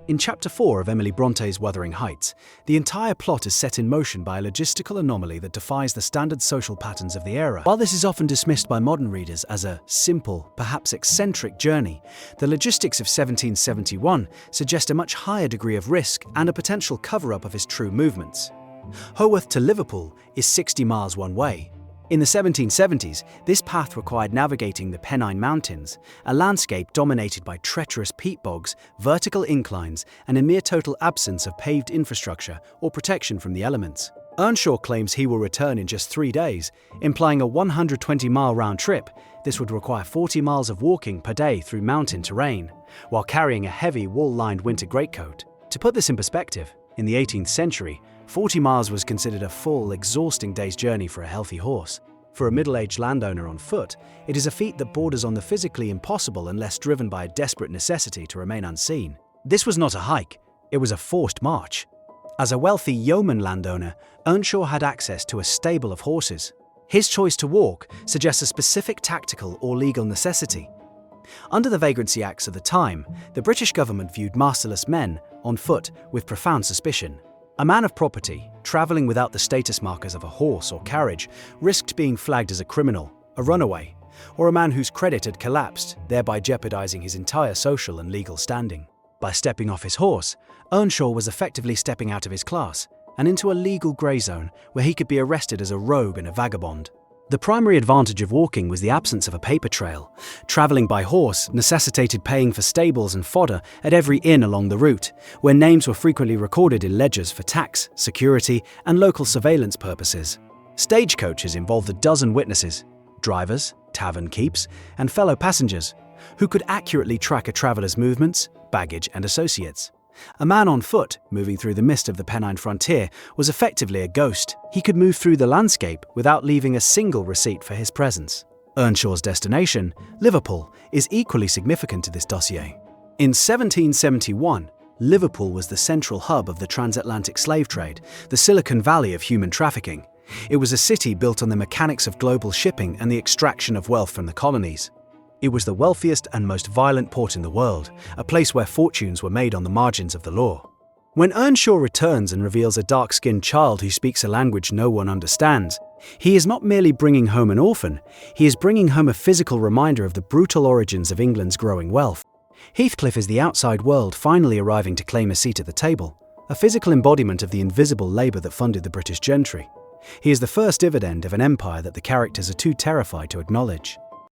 In Chapter 4 of Emily Bronte's Wuthering Heights, the entire plot is set in motion by a logistical anomaly that defies the standard social patterns of the era. While this is often dismissed by modern readers as a simple, perhaps eccentric journey, the logistics of 1771 suggest a much higher degree of risk and a potential cover-up of his true movements. Haworth to Liverpool is 60 miles one way. In the 1770s, this path required navigating the Pennine Mountains, a landscape dominated by treacherous peat bogs, vertical inclines, and a near total absence of paved infrastructure or protection from the elements. Earnshaw claims he will return in just 3 days, implying a 120-mile round trip. This would require 40 miles of walking per day through mountain terrain, while carrying a heavy wool-lined winter greatcoat. To put this in perspective, in the 18th century, 40 miles was considered a full, exhausting day's journey for a healthy horse. For a middle-aged landowner on foot, it is a feat that borders on the physically impossible unless driven by a desperate necessity to remain unseen. This was not a hike, it was a forced march. As a wealthy yeoman landowner, Earnshaw had access to a stable of horses. His choice to walk suggests a specific tactical or legal necessity. Under the Vagrancy Acts of the time, the British government viewed masterless men on foot with profound suspicion. A man of property, travelling without the status markers of a horse or carriage, risked being flagged as a criminal, a runaway, or a man whose credit had collapsed, thereby jeopardizing his entire social and legal standing. By stepping off his horse, Earnshaw was effectively stepping out of his class and into a legal grey zone where he could be arrested as a rogue and a vagabond. The primary advantage of walking was the absence of a paper trail. Travelling by horse necessitated paying for stables and fodder at every inn along the route, where names were frequently recorded in ledgers for tax, security, and local surveillance purposes. Stagecoaches involved a dozen witnesses, drivers, tavern keeps, and fellow passengers, who could accurately track a traveller's movements, baggage, and associates. A man on foot, moving through the mist of the Pennine frontier, was effectively a ghost. He could move through the landscape without leaving a single receipt for his presence. Earnshaw's destination, Liverpool, is equally significant to this dossier. In 1771, Liverpool was the central hub of the transatlantic slave trade, the Silicon Valley of human trafficking. It was a city built on the mechanics of global shipping and the extraction of wealth from the colonies. It was the wealthiest and most violent port in the world, a place where fortunes were made on the margins of the law. When Earnshaw returns and reveals a dark-skinned child who speaks a language no one understands, he is not merely bringing home an orphan, he is bringing home a physical reminder of the brutal origins of England's growing wealth. Heathcliff is the outside world finally arriving to claim a seat at the table, a physical embodiment of the invisible labour that funded the British gentry. He is the first dividend of an empire that the characters are too terrified to acknowledge.